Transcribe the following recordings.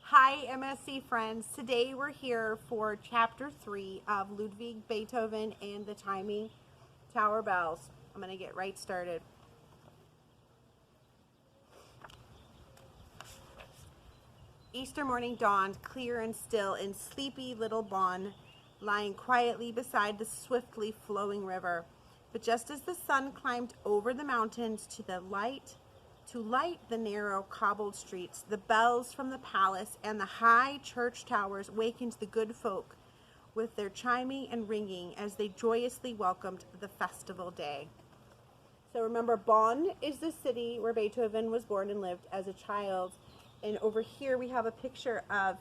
Hi MSC friends, today we're here for chapter 3 of Ludwig, Beethoven, and the Chiming Tower Bells. I'm going to get right started. Easter morning dawned clear and still in sleepy little Bonn, lying quietly beside the swiftly flowing river. But just as the sun climbed over the mountains to light the narrow cobbled streets, the bells from the palace and the high church towers wakened the good folk with their chiming and ringing as they joyously welcomed the festival day. So remember, Bonn is the city where Beethoven was born and lived as a child. And over here we have a picture of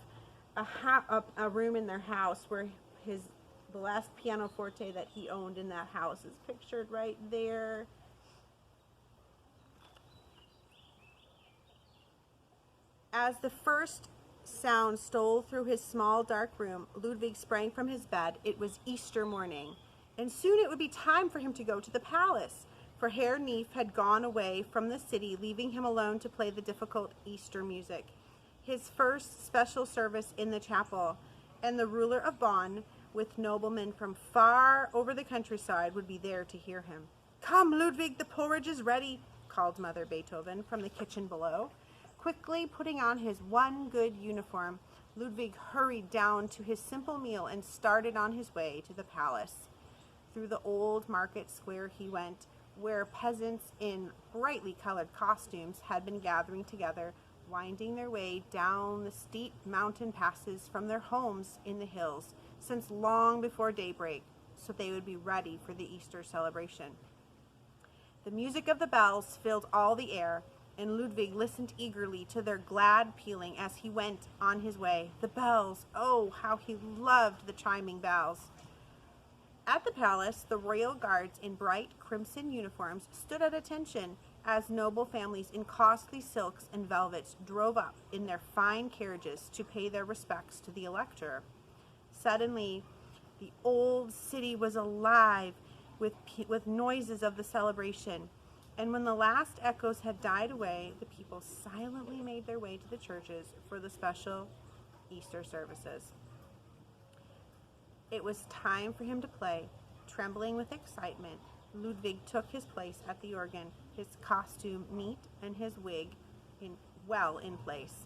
a room in their house where the last pianoforte that he owned in that house is pictured right there. As the first sound stole through his small dark room, Ludwig sprang from his bed. It was Easter morning, and soon it would be time for him to go to the palace, for Herr Neef had gone away from the city, leaving him alone to play the difficult Easter music. His first special service in the chapel, and the ruler of Bonn, with noblemen from far over the countryside, would be there to hear him. "Come, Ludwig, the porridge is ready," called Mother Beethoven from the kitchen below. Quickly putting on his one good uniform, Ludwig hurried down to his simple meal and started on his way to the palace. Through the old market square he went, where peasants in brightly colored costumes had been gathering together, winding their way down the steep mountain passes from their homes in the hills, since long before daybreak, so they would be ready for the Easter celebration. The music of the bells filled all the air, and Ludwig listened eagerly to their glad pealing as he went on his way. The bells, oh, how he loved the chiming bells. At the palace, the royal guards in bright crimson uniforms stood at attention as noble families in costly silks and velvets drove up in their fine carriages to pay their respects to the elector. Suddenly, the old city was alive with noises of the celebration. And when the last echoes had died away, the people silently made their way to the churches for the special Easter services. It was time for him to play. Trembling with excitement, Ludwig took his place at the organ, his costume neat and his wig well in place.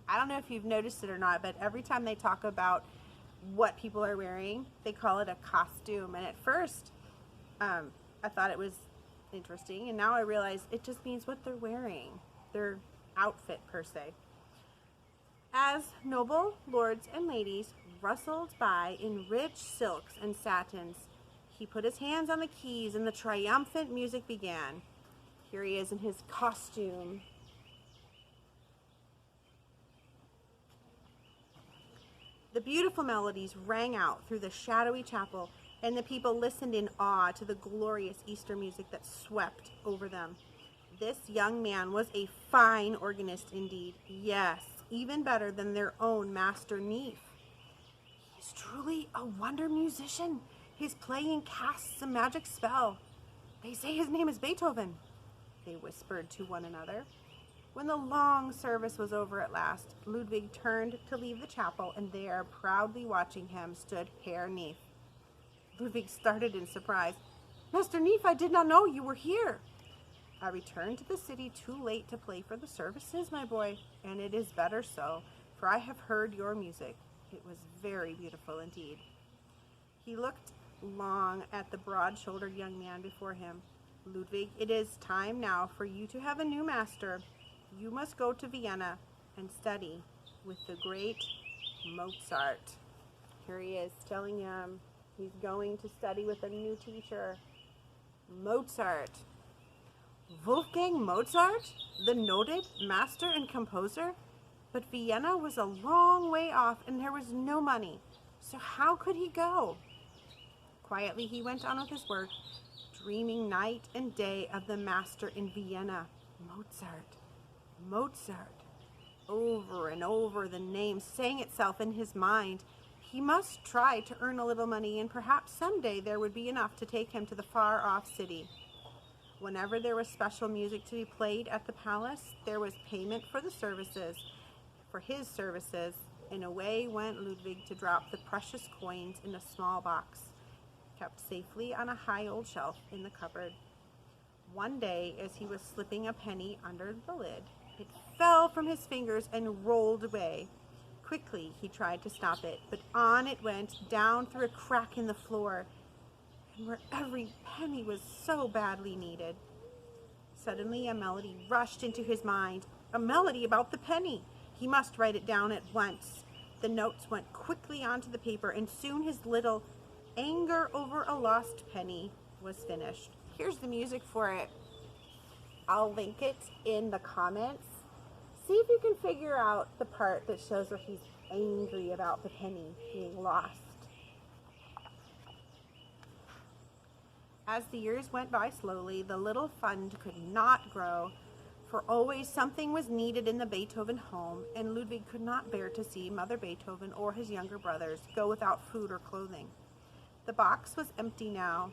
I don't know if you've noticed it or not, but every time they talk about what people are wearing, they call it a costume. And at first, I thought it was interesting, and now I realize it just means what they're wearing, their outfit per se. As noble lords and ladies rustled by in rich silks and satins, he put his hands on the keys and the triumphant music began. Here he is in his costume. The beautiful melodies rang out through the shadowy chapel, and the people listened in awe to the glorious Easter music that swept over them. This young man was a fine organist indeed. Yes, even better than their own Master Neef. He's truly a wonder musician. His playing casts a magic spell. They say his name is Beethoven, they whispered to one another. When the long service was over at last, Ludwig turned to leave the chapel, and there, proudly watching him, stood Herr Neef. Ludwig started in surprise. "Master Neef, I did not know you were here." "I returned to the city too late to play for the services, my boy, and it is better so, for I have heard your music. It was very beautiful indeed." He looked long at the broad-shouldered young man before him. "Ludwig, it is time now for you to have a new master. You must go to Vienna and study with the great Mozart." Here he is telling him he's going to study with a new teacher. Mozart. Wolfgang Mozart, the noted master and composer? But Vienna was a long way off, and there was no money. So how could he go? Quietly he went on with his work, dreaming night and day of the master in Vienna. Mozart. Mozart. Over and over the name sang itself in his mind. He must try to earn a little money, and perhaps someday there would be enough to take him to the far-off city. Whenever there was special music to be played at the palace, there was payment for the services, for his services, and away went Ludwig to drop the precious coins in a small box, kept safely on a high old shelf in the cupboard. One day, as he was slipping a penny under the lid, it fell from his fingers and rolled away. Quickly, he tried to stop it, but on it went, down through a crack in the floor, and where every penny was so badly needed. Suddenly, a melody rushed into his mind, a melody about the penny. He must write it down at once. The notes went quickly onto the paper, and soon his little anger over a lost penny was finished. Here's the music for it. I'll link it in the comments. See if you can figure out the part that shows where he's angry about the penny being lost. As the years went by slowly, the little fund could not grow, for always something was needed in the Beethoven home, and Ludwig could not bear to see Mother Beethoven or his younger brothers go without food or clothing. The box was empty now,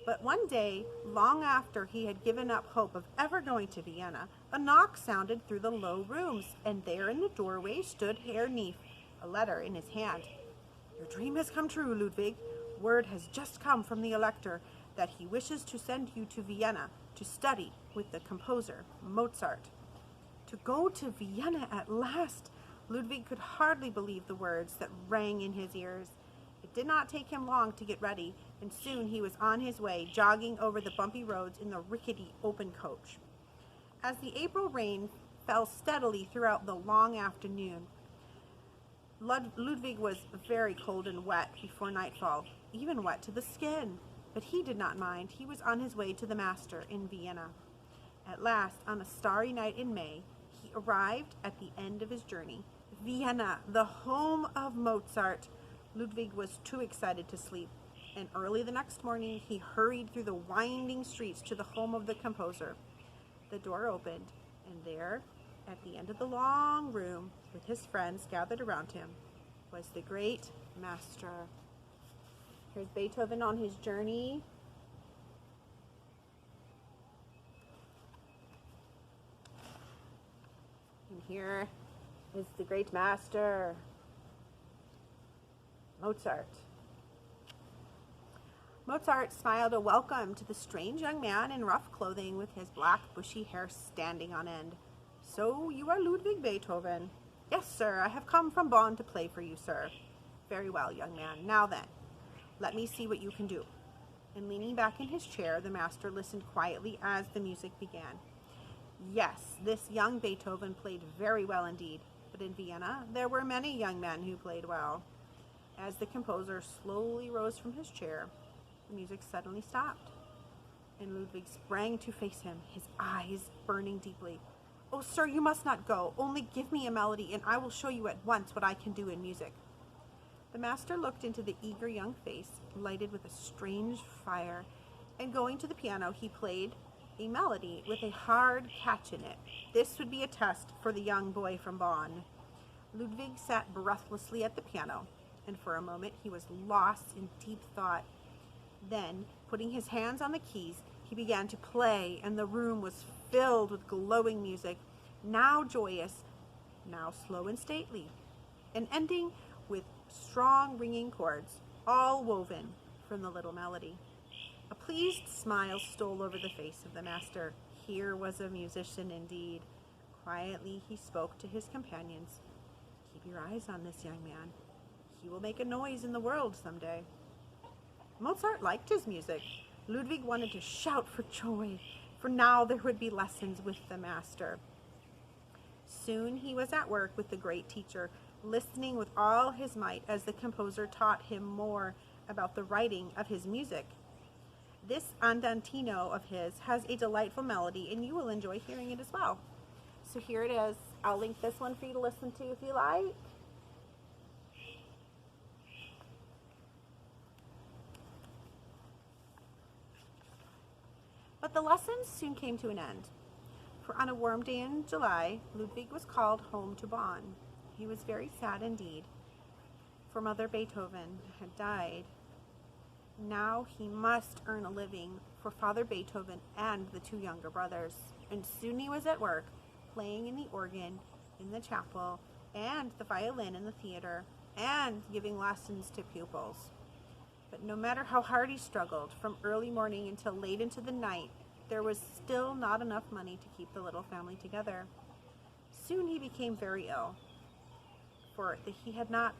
but one day, long after he had given up hope of ever going to Vienna, a knock sounded through the low rooms, and there in the doorway stood Herr Neef, a letter in his hand. "Your dream has come true, Ludwig. Word has just come from the Elector that he wishes to send you to Vienna to study with the composer Mozart." To go to Vienna at last! Ludwig could hardly believe the words that rang in his ears. It did not take him long to get ready, and soon he was on his way, jogging over the bumpy roads in the rickety open coach. As the April rain fell steadily throughout the long afternoon, Ludwig was very cold and wet before nightfall, even wet to the skin. But he did not mind. He was on his way to the master in Vienna. At last, on a starry night in May, he arrived at the end of his journey. Vienna, the home of Mozart. Ludwig was too excited to sleep, and early the next morning he hurried through the winding streets to the home of the composer. The door opened, and there, at the end of the long room, with his friends gathered around him, was the great master. Here's Beethoven on his journey. And here is the great master, Mozart. Mozart smiled a welcome to the strange young man in rough clothing with his black bushy hair standing on end. "So you are Ludwig Beethoven?" "Yes, sir, I have come from Bonn to play for you, sir." "Very well, young man. Now then, let me see what you can do." And leaning back in his chair, the master listened quietly as the music began. Yes, this young Beethoven played very well indeed, but in Vienna there were many young men who played well. As the composer slowly rose from his chair, the music suddenly stopped, and Ludwig sprang to face him, his eyes burning deeply. "Oh, sir, you must not go. Only give me a melody, and I will show you at once what I can do in music." The master looked into the eager young face, lighted with a strange fire, and going to the piano, he played a melody with a hard catch in it. This would be a test for the young boy from Bonn. Ludwig sat breathlessly at the piano, and for a moment he was lost in deep thought. Then, putting his hands on the keys, he began to play, and the room was filled with glowing music, now joyous, now slow and stately, and ending with strong ringing chords, all woven from the little melody. A pleased smile stole over the face of the master. Here was a musician indeed. Quietly he spoke to his companions. "Keep your eyes on this young man. He will make a noise in the world someday." Mozart liked his music. Ludwig wanted to shout for joy, for now there would be lessons with the master. Soon he was at work with the great teacher, listening with all his might as the composer taught him more about the writing of his music. This andantino of his has a delightful melody, and you will enjoy hearing it as well. So here it is. I'll link this one for you to listen to if you like. But the lessons soon came to an end, for on a warm day in July, Ludwig was called home to Bonn. He was very sad indeed, for Mother Beethoven had died. Now he must earn a living for Father Beethoven and the two younger brothers, and soon he was at work, playing in the organ in the chapel and the violin in the theater, and giving lessons to pupils. But no matter how hard he struggled, from early morning until late into the night, there was still not enough money to keep the little family together. Soon he became very ill, for he had not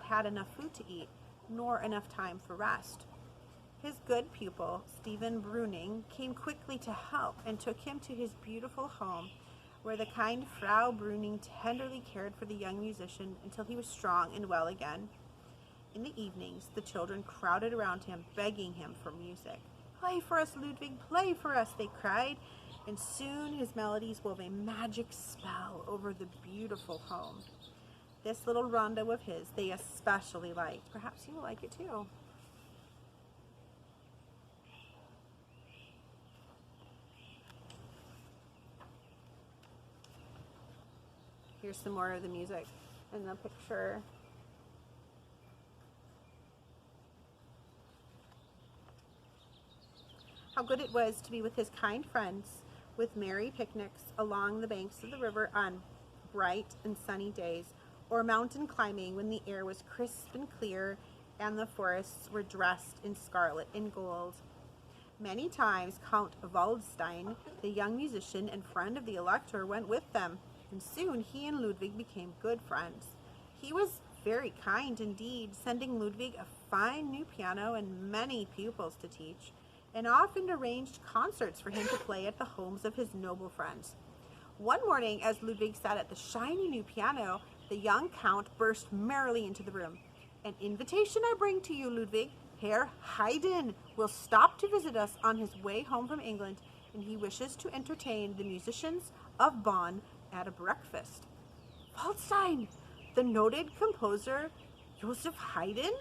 had enough food to eat, nor enough time for rest. His good pupil, Stephen Bruning, came quickly to help and took him to his beautiful home, where the kind Frau Bruning tenderly cared for the young musician until he was strong and well again. In the evenings, the children crowded around him, begging him for music. "Play for us, Ludwig, play for us," they cried, and soon his melodies wove a magic spell over the beautiful home. This little rondo of his they especially liked. Perhaps you will like it too. Here's some more of the music in the picture. How good it was to be with his kind friends, with merry picnics along the banks of the river on bright and sunny days, or mountain climbing when the air was crisp and clear and the forests were dressed in scarlet and gold. Many times Count Waldstein, the young musician and friend of the Elector, went with them, and soon he and Ludwig became good friends. He was very kind indeed, sending Ludwig a fine new piano and many pupils to teach, and often arranged concerts for him to play at the homes of his noble friends. One morning, as Ludwig sat at the shiny new piano, the young Count burst merrily into the room. "An invitation I bring to you, Ludwig. Herr Haydn will stop to visit us on his way home from England, and he wishes to entertain the musicians of Bonn at a breakfast." "Waldstein, the noted composer Joseph Haydn,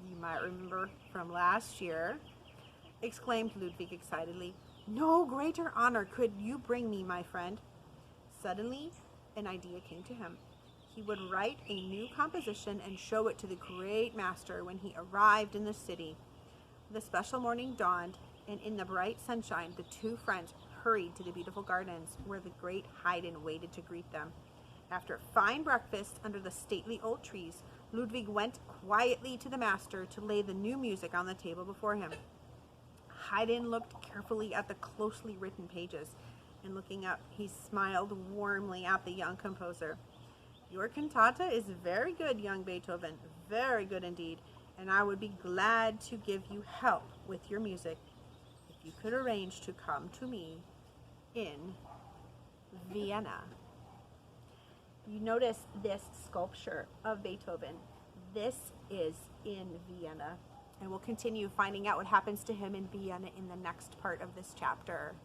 you might remember from last year," exclaimed Ludwig excitedly. "No greater honor could you bring me, my friend." Suddenly, an idea came to him. He would write a new composition and show it to the great master when he arrived in the city. The special morning dawned, and in the bright sunshine, the two friends hurried to the beautiful gardens where the great Haydn waited to greet them. After a fine breakfast under the stately old trees, Ludwig went quietly to the master to lay the new music on the table before him. Haydn looked carefully at the closely written pages, and looking up, he smiled warmly at the young composer. "Your cantata is very good, young Beethoven, very good indeed, and I would be glad to give you help with your music if you could arrange to come to me in Vienna." You notice this sculpture of Beethoven. This is in Vienna. And we'll continue finding out what happens to him in Vienna in the next part of this chapter.